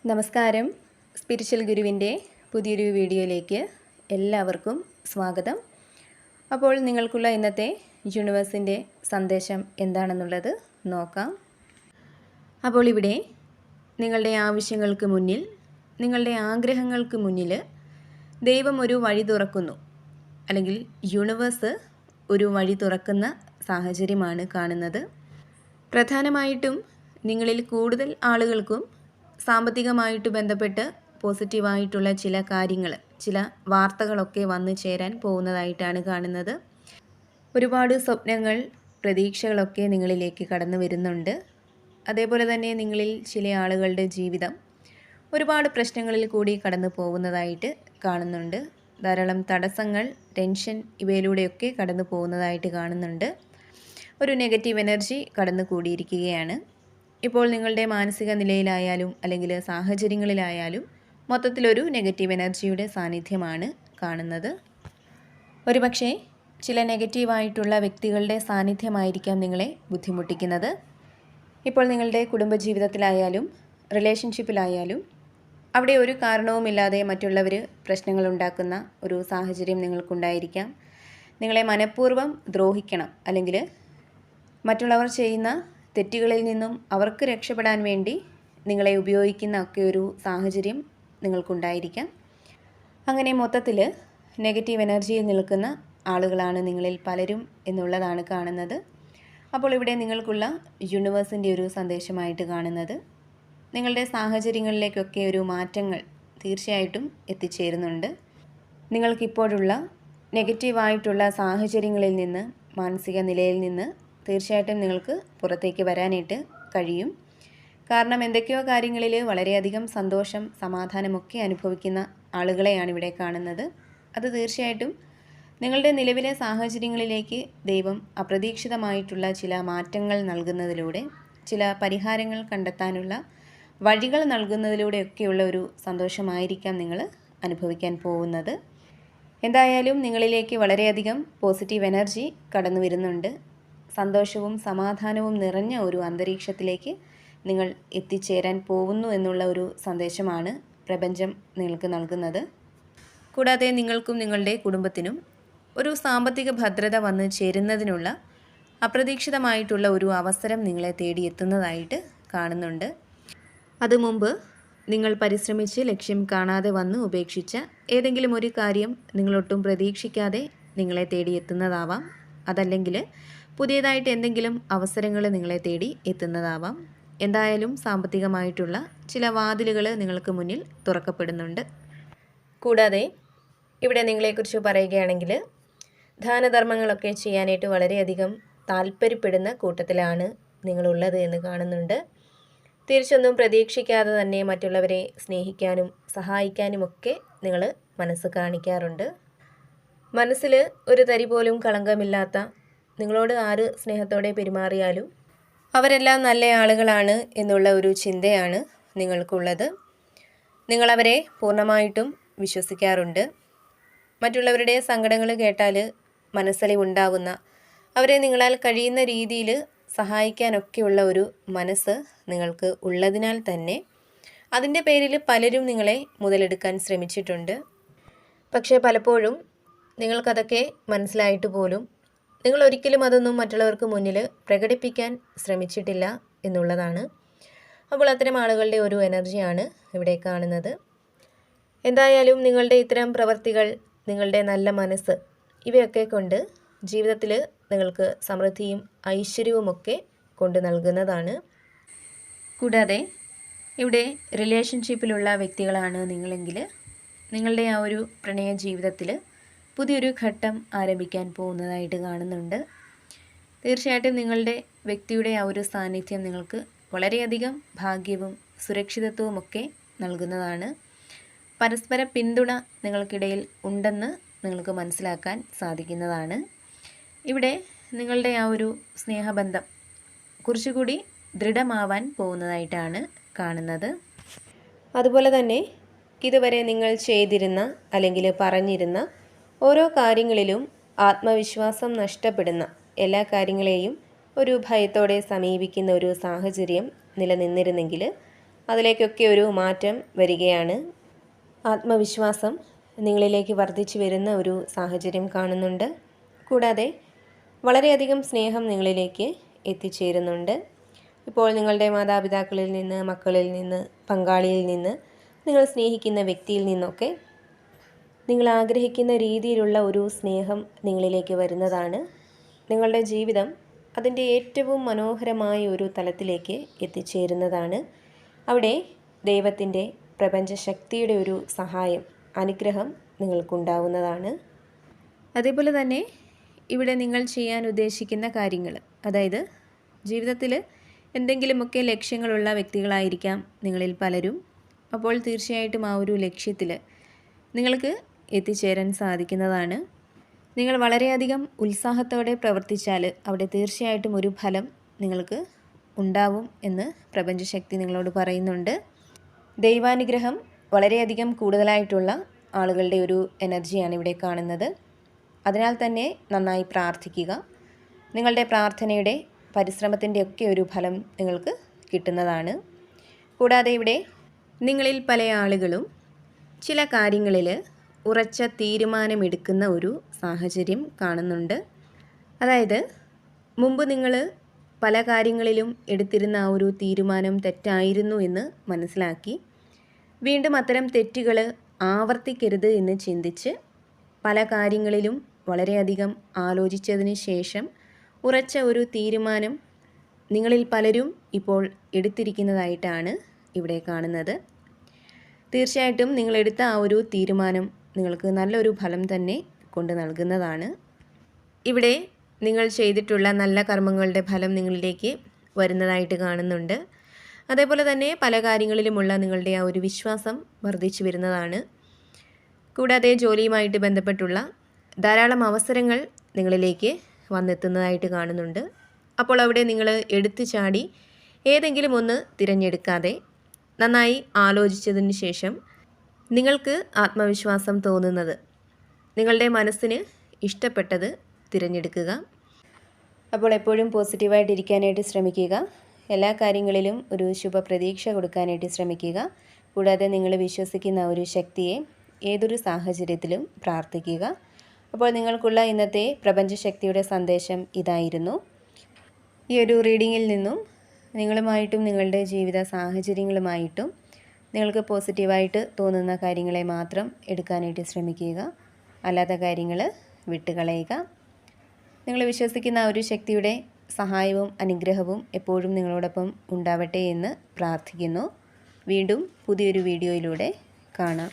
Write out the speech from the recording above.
നമസ്കാരം. സ്പിരിച്വൽ ഗുരുവിൻ്റെ പുതിയൊരു വീഡിയോയിലേക്ക് എല്ലാവർക്കും സ്വാഗതം. അപ്പോൾ നിങ്ങൾക്കുള്ള ഇന്നത്തെ യൂണിവേഴ്സിൻ്റെ സന്ദേശം എന്താണെന്നുള്ളത് നോക്കാം. അപ്പോൾ ഇവിടെ നിങ്ങളുടെ ആവശ്യങ്ങൾക്ക് മുന്നിൽ, നിങ്ങളുടെ ആഗ്രഹങ്ങൾക്ക് മുന്നിൽ ദൈവം ഒരു വഴി തുറക്കുന്നു, അല്ലെങ്കിൽ യൂണിവേഴ്സ് ഒരു വഴി തുറക്കുന്ന സാഹചര്യമാണ് കാണുന്നത്. പ്രധാനമായിട്ടും നിങ്ങളിൽ കൂടുതൽ ആളുകൾക്കും സാമ്പത്തികമായിട്ട് ബന്ധപ്പെട്ട് പോസിറ്റീവായിട്ടുള്ള ചില കാര്യങ്ങൾ, ചില വാർത്തകളൊക്കെ വന്നു ചേരാൻ പോകുന്നതായിട്ടാണ് കാണുന്നത്. ഒരുപാട് സ്വപ്നങ്ങൾ, പ്രതീക്ഷകളൊക്കെ നിങ്ങളിലേക്ക് കടന്നു വരുന്നുണ്ട്. അതേപോലെ തന്നെ നിങ്ങളിൽ ചില ആളുകളുടെ ജീവിതം ഒരുപാട് പ്രശ്നങ്ങളിൽ കൂടി കടന്നു പോകുന്നതായിട്ട് കാണുന്നുണ്ട്. ധാരാളം തടസ്സങ്ങൾ, ടെൻഷൻ ഇവയിലൂടെയൊക്കെ കടന്നു പോകുന്നതായിട്ട് കാണുന്നുണ്ട്. ഒരു നെഗറ്റീവ് എനർജി കടന്നു കൂടിയിരിക്കുകയാണ്. ഇപ്പോൾ നിങ്ങളുടെ മാനസിക നിലയിലായാലും അല്ലെങ്കിൽ സാഹചര്യങ്ങളിലായാലും മൊത്തത്തിലൊരു നെഗറ്റീവ് എനർജിയുടെ സാന്നിധ്യമാണ് കാണുന്നത്. ഒരുപക്ഷെ ചില നെഗറ്റീവായിട്ടുള്ള വ്യക്തികളുടെ സാന്നിധ്യമായിരിക്കാം നിങ്ങളെ ബുദ്ധിമുട്ടിക്കുന്നത്. ഇപ്പോൾ നിങ്ങളുടെ കുടുംബജീവിതത്തിലായാലും റിലേഷൻഷിപ്പിലായാലും അവിടെ ഒരു കാരണവുമില്ലാതെ മറ്റുള്ളവർ പ്രശ്നങ്ങളുണ്ടാക്കുന്ന ഒരു സാഹചര്യം നിങ്ങൾക്കുണ്ടായിരിക്കാം. നിങ്ങളെ മനഃപൂർവ്വം ദ്രോഹിക്കണം, അല്ലെങ്കിൽ മറ്റുള്ളവർ ചെയ്യുന്ന തെറ്റുകളിൽ നിന്നും അവർക്ക് രക്ഷപ്പെടാൻ വേണ്ടി നിങ്ങളെ ഉപയോഗിക്കുന്ന ഒക്കെ ഒരു സാഹചര്യം നിങ്ങൾക്കുണ്ടായിരിക്കാം. അങ്ങനെ മൊത്തത്തിൽ നെഗറ്റീവ് എനർജിയിൽ നിൽക്കുന്ന ആളുകളാണ് നിങ്ങളിൽ പലരും എന്നുള്ളതാണ് കാണുന്നത്. അപ്പോൾ ഇവിടെ നിങ്ങൾക്കുള്ള യൂണിവേഴ്സിൻ്റെ ഒരു സന്ദേശമായിട്ട് കാണുന്നത്, നിങ്ങളുടെ സാഹചര്യങ്ങളിലേക്കൊക്കെ ഒരു മാറ്റങ്ങൾ തീർച്ചയായിട്ടും എത്തിച്ചേരുന്നുണ്ട്. നിങ്ങൾക്കിപ്പോഴുള്ള നെഗറ്റീവായിട്ടുള്ള സാഹചര്യങ്ങളിൽ നിന്ന്, മാനസിക നിലയിൽ നിന്ന് തീർച്ചയായിട്ടും നിങ്ങൾക്ക് പുറത്തേക്ക് വരാനായിട്ട് കഴിയും. കാരണം എന്തൊക്കെയോ കാര്യങ്ങളിൽ വളരെയധികം സന്തോഷം, സമാധാനമൊക്കെ അനുഭവിക്കുന്ന ആളുകളെയാണ് ഇവിടെ കാണുന്നത്. അത് തീർച്ചയായിട്ടും നിങ്ങളുടെ നിലവിലെ സാഹചര്യങ്ങളിലേക്ക് ദൈവം അപ്രതീക്ഷിതമായിട്ടുള്ള ചില മാറ്റങ്ങൾ നൽകുന്നതിലൂടെ, ചില പരിഹാരങ്ങൾ കണ്ടെത്താനുള്ള വഴികൾ നൽകുന്നതിലൂടെയൊക്കെയുള്ള ഒരു സന്തോഷമായിരിക്കാം നിങ്ങൾ അനുഭവിക്കാൻ പോകുന്നത്. എന്തായാലും നിങ്ങളിലേക്ക് വളരെയധികം പോസിറ്റീവ് എനർജി കടന്നു വരുന്നുണ്ട്. സന്തോഷവും സമാധാനവും നിറഞ്ഞ ഒരു അന്തരീക്ഷത്തിലേക്ക് നിങ്ങൾ എത്തിച്ചേരാൻ പോകുന്നു എന്നുള്ള ഒരു സന്ദേശമാണ് പ്രപഞ്ചം നിങ്ങൾക്ക് നൽകുന്നത്. കൂടാതെ നിങ്ങൾക്കും നിങ്ങളുടെ കുടുംബത്തിനും ഒരു സാമ്പത്തിക ഭദ്രത വന്ന് ചേരുന്നതിനുള്ള അപ്രതീക്ഷിതമായിട്ടുള്ള ഒരു അവസരം നിങ്ങളെ തേടിയെത്തുന്നതായിട്ട് കാണുന്നുണ്ട്. അത് മുമ്പ് നിങ്ങൾ പരിശ്രമിച്ച് ലക്ഷ്യം കാണാതെ വന്ന് ഉപേക്ഷിച്ച ഏതെങ്കിലും ഒരു കാര്യം നിങ്ങളൊട്ടും പ്രതീക്ഷിക്കാതെ നിങ്ങളെ തേടിയെത്തുന്നതാവാം. അതല്ലെങ്കിൽ പുതിയതായിട്ട് എന്തെങ്കിലും അവസരങ്ങൾ നിങ്ങളെ തേടി എത്തുന്നതാവാം. എന്തായാലും സാമ്പത്തികമായിട്ടുള്ള ചില വാതിലുകൾ നിങ്ങൾക്ക് മുന്നിൽ തുറക്കപ്പെടുന്നുണ്ട്. കൂടാതെ ഇവിടെ നിങ്ങളെക്കുറിച്ച് പറയുകയാണെങ്കിൽ ദാനധർമ്മങ്ങളൊക്കെ ചെയ്യാനായിട്ട് വളരെയധികം താല്പര്യപ്പെടുന്ന കൂട്ടത്തിലാണ് നിങ്ങളുള്ളത് എന്ന് കാണുന്നുണ്ട്. തിരിച്ചൊന്നും പ്രതീക്ഷിക്കാതെ തന്നെ മറ്റുള്ളവരെ സ്നേഹിക്കാനും സഹായിക്കാനുമൊക്കെ നിങ്ങൾ മനസ്സ് കാണിക്കാറുണ്ട്. മനസ്സിൽ ഒരു തരി പോലും കളങ്കമില്ലാത്ത, നിങ്ങളോട് ആര് സ്നേഹത്തോടെ പെരുമാറിയാലും അവരെല്ലാം നല്ല ആളുകളാണ് എന്നുള്ള ഒരു ചിന്തയാണ് നിങ്ങൾക്കുള്ളത്. നിങ്ങളവരെ പൂർണ്ണമായിട്ടും വിശ്വസിക്കാറുണ്ട്. മറ്റുള്ളവരുടെ സങ്കടങ്ങൾ കേട്ടാൽ മനസ്സലിവുണ്ടാവുന്ന, അവരെ നിങ്ങളാൽ കഴിയുന്ന രീതിയിൽ സഹായിക്കാനൊക്കെയുള്ള ഒരു മനസ്സ് നിങ്ങൾക്ക് ഉള്ളതിനാൽ തന്നെ അതിൻ്റെ പേരിൽ പലരും നിങ്ങളെ മുതലെടുക്കാൻ ശ്രമിച്ചിട്ടുണ്ട്. പക്ഷേ പലപ്പോഴും നിങ്ങൾക്കതൊക്കെ മനസ്സിലായിട്ട് പോലും നിങ്ങൾ ഒരിക്കലും അതൊന്നും മറ്റുള്ളവർക്ക് മുന്നിൽ പ്രകടിപ്പിക്കാൻ ശ്രമിച്ചിട്ടില്ല എന്നുള്ളതാണ്. അപ്പോൾ അത്തരം ആളുകളുടെ ഒരു എനർജിയാണ് ഇവിടെ കാണുന്നത്. എന്തായാലും നിങ്ങളുടെ ഇത്തരം പ്രവർത്തികൾ, നിങ്ങളുടെ നല്ല മനസ്സ്, ഇവയൊക്കെ കൊണ്ട് ജീവിതത്തിൽ നിങ്ങൾക്ക് സമൃദ്ധിയും ഐശ്വര്യവുമൊക്കെ കൊണ്ട് നൽകുന്നതാണ്. കൂടാതെ ഇവിടെ റിലേഷൻഷിപ്പിലുള്ള വ്യക്തികളാണ് നിങ്ങളെങ്കിൽ നിങ്ങളുടെ ആ ഒരു പ്രണയ ജീവിതത്തിൽ പുതിയൊരു ഘട്ടം ആരംഭിക്കാൻ പോകുന്നതായിട്ട് കാണുന്നുണ്ട്. തീർച്ചയായിട്ടും നിങ്ങളുടെ വ്യക്തിയുടെ ആ ഒരു സാന്നിധ്യം നിങ്ങൾക്ക് വളരെയധികം ഭാഗ്യവും സുരക്ഷിതത്വവും ഒക്കെ നൽകുന്നതാണ്. പരസ്പര പിന്തുണ നിങ്ങൾക്കിടയിൽ ഉണ്ടെന്ന് നിങ്ങൾക്ക് മനസ്സിലാക്കാൻ സാധിക്കുന്നതാണ്. ഇവിടെ നിങ്ങളുടെ ആ ഒരു സ്നേഹബന്ധം കുറച്ചുകൂടി ദൃഢമാവാൻ പോകുന്നതായിട്ടാണ് കാണുന്നത്. അതുപോലെ തന്നെ ഇതുവരെ നിങ്ങൾ ചെയ്തിരുന്ന അല്ലെങ്കിൽ പറഞ്ഞിരുന്ന ഓരോ കാര്യങ്ങളിലും ആത്മവിശ്വാസം നഷ്ടപ്പെടുന്ന എല്ലാ കാര്യങ്ങളെയും ഒരു ഭയത്തോടെ സമീപിക്കുന്ന ഒരു സാഹചര്യം നിലനിന്നിരുന്നെങ്കിൽ അതിലേക്കൊക്കെ ഒരു മാറ്റം വരികയാണ്. ആത്മവിശ്വാസം നിങ്ങളിലേക്ക് വർദ്ധിച്ചു വരുന്ന ഒരു സാഹചര്യം കാണുന്നുണ്ട്. കൂടാതെ വളരെയധികം സ്നേഹം നിങ്ങളിലേക്ക് എത്തിച്ചേരുന്നുണ്ട്. ഇപ്പോൾ നിങ്ങളുടെ മാതാപിതാക്കളിൽ നിന്ന്, മക്കളിൽ നിന്ന്, പങ്കാളിയിൽ നിന്ന്, നിങ്ങൾ സ്നേഹിക്കുന്ന വ്യക്തിയിൽ നിന്നൊക്കെ നിങ്ങൾ ആഗ്രഹിക്കുന്ന രീതിയിലുള്ള ഒരു സ്നേഹം നിങ്ങളിലേക്ക് വരുന്നതാണ്. നിങ്ങളുടെ ജീവിതം അതിൻ്റെ ഏറ്റവും മനോഹരമായ ഒരു തലത്തിലേക്ക് എത്തിച്ചേരുന്നതാണ്. അവിടെ ദൈവത്തിൻ്റെ പ്രപഞ്ചശക്തിയുടെ ഒരു സഹായം, അനുഗ്രഹം നിങ്ങൾക്കുണ്ടാവുന്നതാണ്. അതേപോലെ തന്നെ ഇവിടെ നിങ്ങൾ ചെയ്യാൻ ഉദ്ദേശിക്കുന്ന കാര്യങ്ങൾ, അതായത് ജീവിതത്തിൽ എന്തെങ്കിലുമൊക്കെ ലക്ഷ്യങ്ങളുള്ള വ്യക്തികളായിരിക്കാം നിങ്ങളിൽ പലരും. അപ്പോൾ തീർച്ചയായിട്ടും ആ ഒരു ലക്ഷ്യത്തിൽ നിങ്ങൾക്ക് എത്തിച്ചേരാൻ സാധിക്കുന്നതാണ്. നിങ്ങൾ വളരെയധികം ഉത്സാഹത്തോടെ പ്രവർത്തിച്ചാൽ അവിടെ തീർച്ചയായിട്ടും ഒരു ഫലം നിങ്ങൾക്ക് ഉണ്ടാവും എന്ന് പ്രപഞ്ചശക്തി നിങ്ങളോട് പറയുന്നുണ്ട്. ദൈവാനുഗ്രഹം വളരെയധികം കൂടുതലായിട്ടുള്ള ആളുകളുടെ ഒരു എനർജിയാണ് ഇവിടെ കാണുന്നത്. അതിനാൽ തന്നെ നന്നായി പ്രാർത്ഥിക്കുക. നിങ്ങളുടെ പ്രാർത്ഥനയുടെ പരിശ്രമത്തിൻ്റെ ഒക്കെ ഒരു ഫലം നിങ്ങൾക്ക് കിട്ടുന്നതാണ്. കൂടാതെ ഇവിടെ നിങ്ങളിൽ പല ആളുകളും ചില കാര്യങ്ങളിൽ ഉറച്ച തീരുമാനമെടുക്കുന്ന ഒരു സാഹചര്യം കാണുന്നുണ്ട്. അതായത് മുമ്പ് നിങ്ങൾ പല കാര്യങ്ങളിലും എടുത്തിരുന്ന ആ ഒരു തീരുമാനം തെറ്റായിരുന്നു എന്ന് മനസ്സിലാക്കി വീണ്ടും അത്തരം തെറ്റുകൾ ആവർത്തിക്കരുത് എന്ന് ചിന്തിച്ച് പല കാര്യങ്ങളിലും വളരെയധികം ആലോചിച്ചതിന് ശേഷം ഉറച്ച ഒരു തീരുമാനം നിങ്ങളിൽ പലരും ഇപ്പോൾ എടുത്തിരിക്കുന്നതായിട്ടാണ് ഇവിടെ കാണുന്നത്. തീർച്ചയായിട്ടും നിങ്ങളെടുത്ത ആ ഒരു തീരുമാനം നിങ്ങൾക്ക് നല്ലൊരു ഫലം തന്നെ കൊണ്ട് നൽകുന്നതാണ്. ഇവിടെ നിങ്ങൾ ചെയ്തിട്ടുള്ള നല്ല കർമ്മങ്ങളുടെ ഫലം നിങ്ങളിലേക്ക് വരുന്നതായിട്ട് കാണുന്നുണ്ട്. അതേപോലെ തന്നെ പല കാര്യങ്ങളിലുമുള്ള നിങ്ങളുടെ ആ ഒരു വിശ്വാസം വർദ്ധിച്ചു വരുന്നതാണ്. കൂടാതെ ജോലിയുമായിട്ട് ബന്ധപ്പെട്ടുള്ള ധാരാളം അവസരങ്ങൾ നിങ്ങളിലേക്ക് വന്നെത്തുന്നതായിട്ട് കാണുന്നുണ്ട്. അപ്പോൾ അവിടെ നിങ്ങൾ എടുത്തു ചാടി ഏതെങ്കിലും ഒന്ന് തിരഞ്ഞെടുക്കാതെ നന്നായി ആലോചിച്ചതിന് ശേഷം നിങ്ങൾക്ക് ആത്മവിശ്വാസം തോന്നുന്നത്, നിങ്ങളുടെ മനസ്സിന് ഇഷ്ടപ്പെട്ടത് തിരഞ്ഞെടുക്കുക. അപ്പോൾ എപ്പോഴും പോസിറ്റീവായിട്ടിരിക്കാനായിട്ട് ശ്രമിക്കുക. എല്ലാ കാര്യങ്ങളിലും ഒരു ശുഭപ്രതീക്ഷ കൊടുക്കാനായിട്ട് ശ്രമിക്കുക. കൂടാതെ നിങ്ങൾ വിശ്വസിക്കുന്ന ഒരു ശക്തിയെ ഏതൊരു സാഹചര്യത്തിലും പ്രാർത്ഥിക്കുക. അപ്പോൾ നിങ്ങൾക്കുള്ള ഇന്നത്തെ പ്രപഞ്ചശക്തിയുടെ സന്ദേശം ഇതായിരുന്നു. ഈ ഒരു റീഡിങ്ങിൽ നിന്നും നിങ്ങളുമായിട്ടും നിങ്ങളുടെ ജീവിത സാഹചര്യങ്ങളുമായിട്ടും നിങ്ങൾക്ക് പോസിറ്റീവായിട്ട് തോന്നുന്ന കാര്യങ്ങളെ മാത്രം എടുക്കാനായിട്ട് ശ്രമിക്കുക. അല്ലാത്ത കാര്യങ്ങൾ വിട്ടുകളയുക. നിങ്ങൾ വിശ്വസിക്കുന്ന ഒരു ശക്തിയുടെ സഹായവും അനുഗ്രഹവും എപ്പോഴും നിങ്ങളോടൊപ്പം ഉണ്ടാവട്ടെ എന്ന് പ്രാർത്ഥിക്കുന്നു. വീണ്ടും പുതിയൊരു വീഡിയോയിലൂടെ കാണാം.